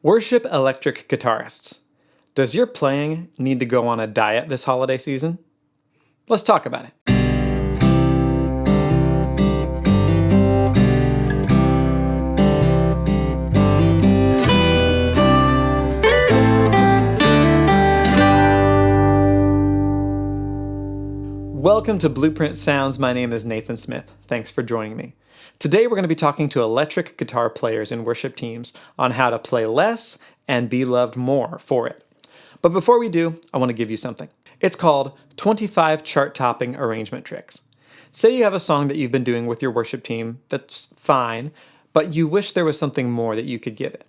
Worship electric guitarists. Does your playing need to go on a diet this holiday season? Let's talk about it. Welcome to Blueprint Sounds. My name is Nathan Smith. Thanks for joining me. Today we're going to be talking to electric guitar players in worship teams on how to play less and be loved more for it. But before we do, I want to give you something. It's called 25 chart-topping arrangement tricks. Say you have a song that you've been doing with your worship team that's fine, but you wish there was something more that you could give it.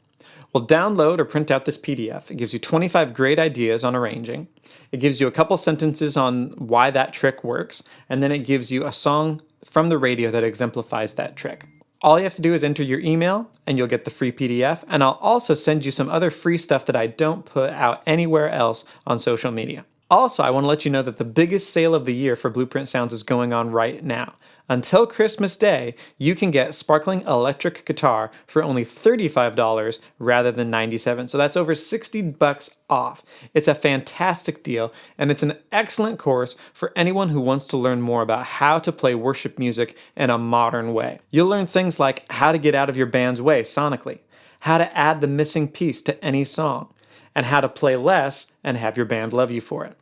Well, download or print out this PDF. It gives you 25 great ideas on arranging. It gives you a couple sentences on why that trick works, and then it gives you a song from the radio that exemplifies that trick. All you have to do is enter your email, and you'll get the free PDF, and I'll also send you some other free stuff that I don't put out anywhere else on social media. Also, I want to let you know that the biggest sale of the year for Blueprint Sounds is going on right now. Until Christmas Day, you can get sparkling electric guitar for only $35 rather than $97. So that's over $60 off. It's a fantastic deal, and it's an excellent course for anyone who wants to learn more about how to play worship music in a modern way. You'll learn things like how to get out of your band's way sonically, how to add the missing piece to any song, and how to play less and have your band love you for it.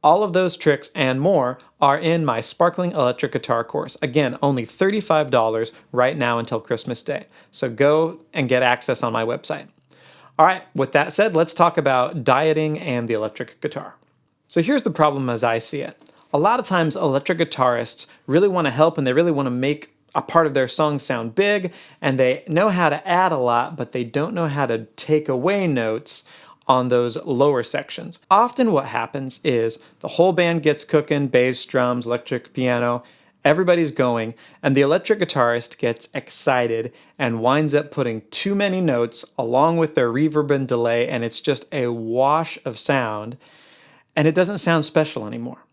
All of those tricks and more are in my Sparkling Electric Guitar course. Again, only $35 right now until Christmas Day. So go and get access on my website. All right, with that said, let's talk about dieting and the electric guitar. So here's the problem as I see it. A lot of times electric guitarists really want to help and they really want to make a part of their song sound big, and they know how to add a lot, but they don't know how to take away notes on those lower sections. Often what happens is the whole band gets cooking, bass, drums, electric piano, everybody's going, and the electric guitarist gets excited and winds up putting too many notes along with their reverb and delay, and it's just a wash of sound, and it doesn't sound special anymore.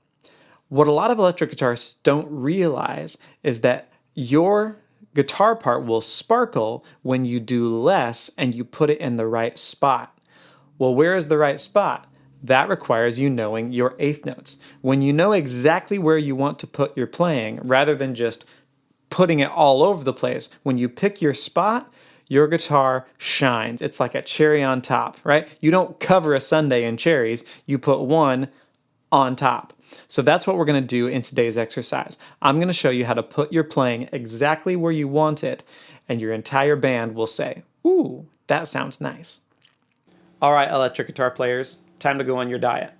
What a lot of electric guitarists don't realize is that your guitar part will sparkle when you do less and you put it in the right spot. Well, where is the right spot? That requires you knowing your eighth notes. When you know exactly where you want to put your playing, rather than just putting it all over the place, when you pick your spot, your guitar shines. It's like a cherry on top, right? You don't cover a sundae in cherries, you put one on top. So that's what we're going to do in today's exercise. I'm going to show you how to put your playing exactly where you want it, and your entire band will say, "Ooh, that sounds nice." All right, electric guitar players, time to go on your diet.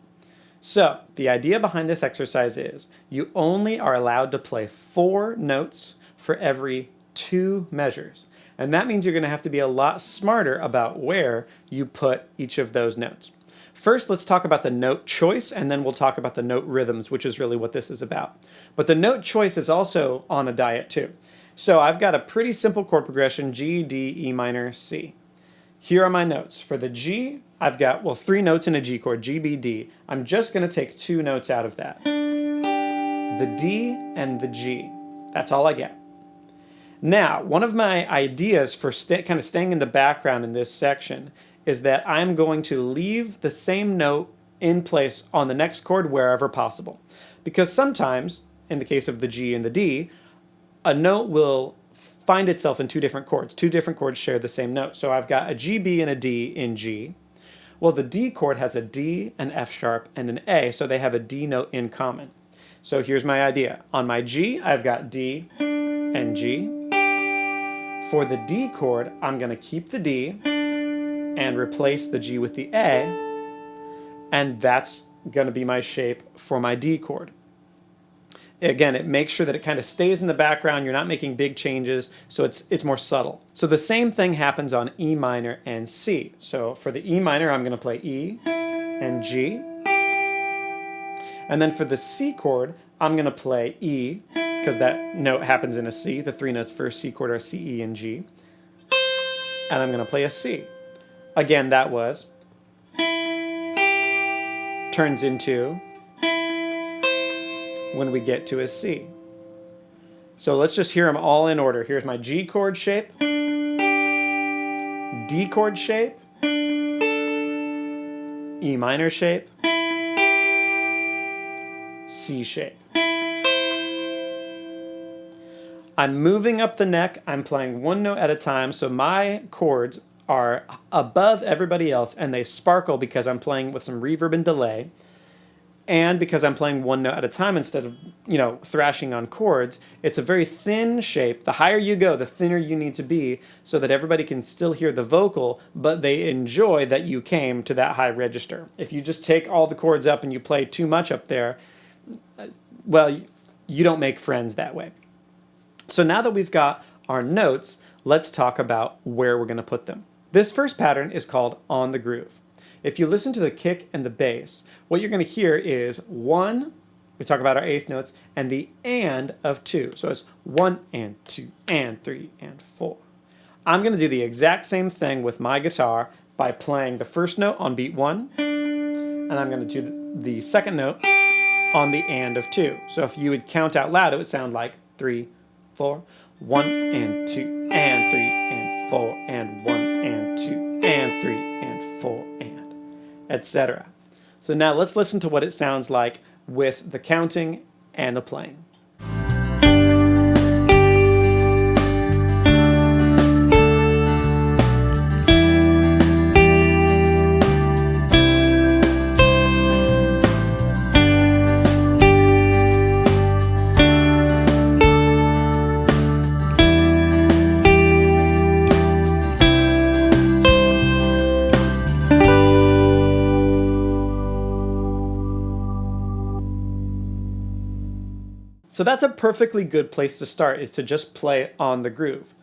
So, the idea behind this exercise is you only are allowed to play 4 notes for every 2 measures. And that means you're going to have to be a lot smarter about where you put each of those notes. First, let's talk about the note choice, and then we'll talk about the note rhythms, which is really what this is about. But the note choice is also on a diet too. So I've got a pretty simple chord progression, G, D, E minor, C. Here are my notes. For the G, I've got, 3 notes in a G chord, G, B, D. I'm just going to take 2 notes out of that. The D and the G. That's all I get. Now, one of my ideas for kind of staying in the background in this section is that I'm going to leave the same note in place on the next chord wherever possible. Because sometimes, in the case of the G and the D, a note will find itself in 2 different chords. 2 different chords share the same note. So I've got a G, B, and a D in G. Well, the D chord has a D, an F sharp, and an A, so they have a D note in common. So here's my idea. On my G, I've got D and G. For the D chord, I'm going to keep the D and replace the G with the A, and that's going to be my shape for my D chord. Again, it makes sure that it kind of stays in the background. You're not making big changes, so it's more subtle. So the same thing happens on E minor and C. So for the E minor, I'm going to play E and G. And then for the C chord, I'm going to play E, because that note happens in a C. The 3 notes for a C chord are C, E, and G. And I'm going to play a C. Again, that turns into when we get to a C. So let's just hear them all in order. Here's my G chord shape, D chord shape, E minor shape, C shape. I'm moving up the neck, I'm playing one note at a time, so my chords are above everybody else and they sparkle because I'm playing with some reverb and delay, and because I'm playing one note at a time instead of, thrashing on chords. It's a very thin shape. The higher you go, the thinner you need to be so that everybody can still hear the vocal, but they enjoy that you came to that high register. If you just take all the chords up and you play too much up there, well, you don't make friends that way. So now that we've got our notes, let's talk about where we're going to put them. This first pattern is called On the Groove. If you listen to the kick and the bass, what you're going to hear is 1, we talk about our eighth notes, and the and of 2. So it's 1 and 2 and 3 and 4. I'm going to do the exact same thing with my guitar by playing the first note on beat 1, and I'm going to do the second note on the and of 2. So if you would count out loud, it would sound like 3, 4, 1 and 2 and 3 and 4 and 1 and 2 and 3 and 4 and etc. So now let's listen to what it sounds like with the counting and the playing. So that's a perfectly good place to start, is to just play on the groove.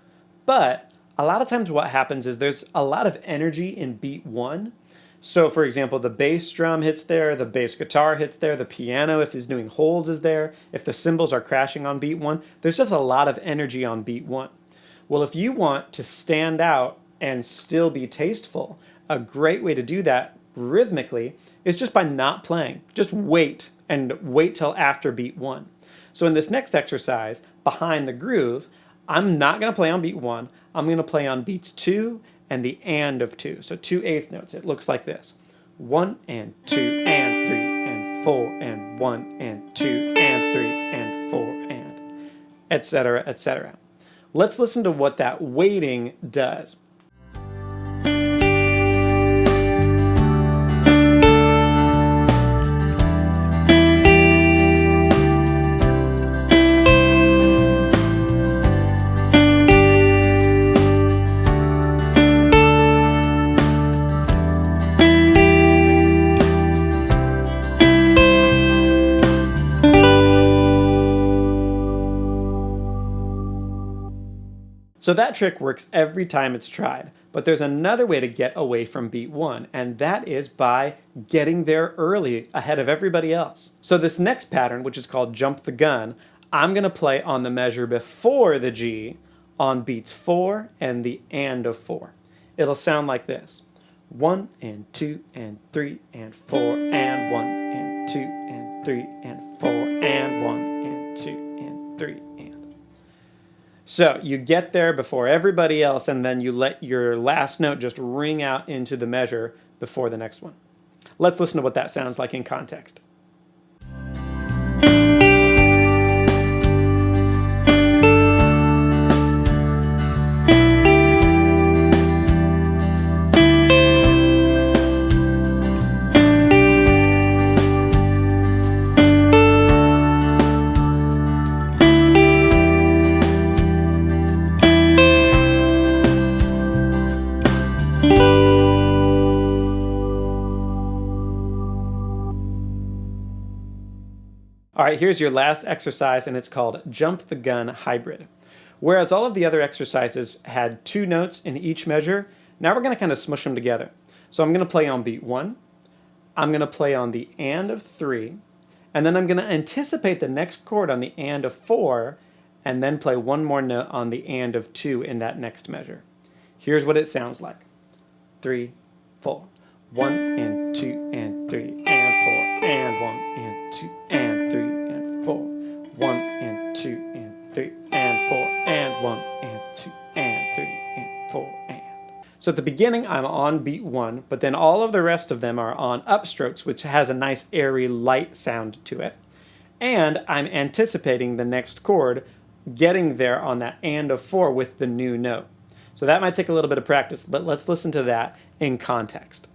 But a lot of times what happens is there's a lot of energy in beat 1. So for example, the bass drum hits there, the bass guitar hits there, the piano, if it's doing holds, is there. If the cymbals are crashing on beat 1, there's just a lot of energy on beat 1. Well, if you want to stand out and still be tasteful, a great way to do that rhythmically is just by not playing. Just wait, and wait till after beat 1. So in this next exercise, behind the groove, I'm not going to play on beat 1. I'm going to play on beats 2 and the and of 2. So 2 eighth notes. It looks like this. 1 and 2 and 3 and 4 and 1 and 2 and 3 and 4 and etc., etc. Let's listen to what that waiting does. So that trick works every time it's tried, but there's another way to get away from beat 1, and that is by getting there early ahead of everybody else. So this next pattern, which is called Jump the Gun, I'm going to play on the measure before the G on beats 4 and the and of 4. It'll sound like this. 1 and 2 and 3 and 4 and 1 and 2 and 3 and 4 and 1 and 2 and 3 and. So you get there before everybody else, and then you let your last note just ring out into the measure before the next one. Let's listen to what that sounds like in context. All right, here's your last exercise, and it's called Jump the Gun Hybrid. Whereas all of the other exercises had 2 notes in each measure, now we're going to kind of smush them together. So I'm going to play on beat 1, I'm going to play on the and of 3, and then I'm going to anticipate the next chord on the and of 4, and then play one more note on the and of 2 in that next measure. Here's what it sounds like. 3, 4. 1 and 2 and 3 and 4 and 1 and 2 and 3 and 4. 1 and 2 and 3 and 4 and 1 and 2 and 3 and 4 and. So at the beginning, I'm on beat 1, but then all of the rest of them are on upstrokes, which has a nice airy, light sound to it. And I'm anticipating the next chord getting there on that and of 4 with the new note. So that might take a little bit of practice, but let's listen to that in context.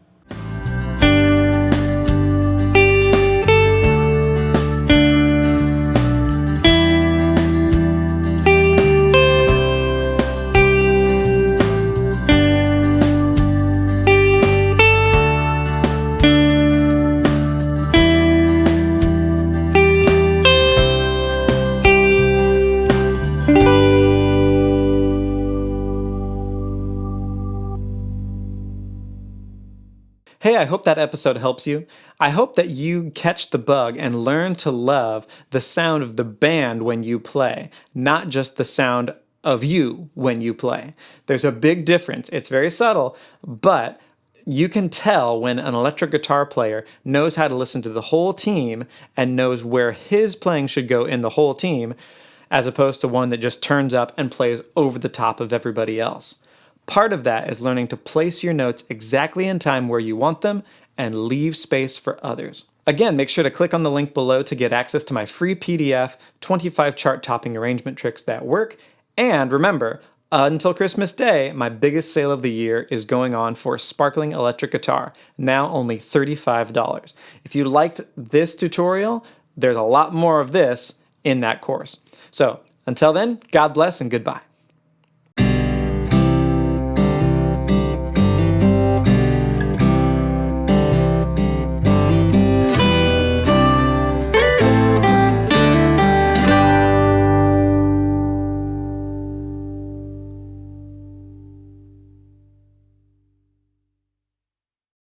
Hey, I hope that episode helps you. I hope that you catch the bug and learn to love the sound of the band when you play, not just the sound of you when you play. There's a big difference. It's very subtle, but you can tell when an electric guitar player knows how to listen to the whole team and knows where his playing should go in the whole team, as opposed to one that just turns up and plays over the top of everybody else. Part of that is learning to place your notes exactly in time where you want them and leave space for others. Again, make sure to click on the link below to get access to my free PDF, 25 chart topping arrangement tricks that work. And remember, until Christmas Day, my biggest sale of the year is going on for sparkling electric guitar, now only $35. If you liked this tutorial, there's a lot more of this in that course. So until then, God bless and goodbye.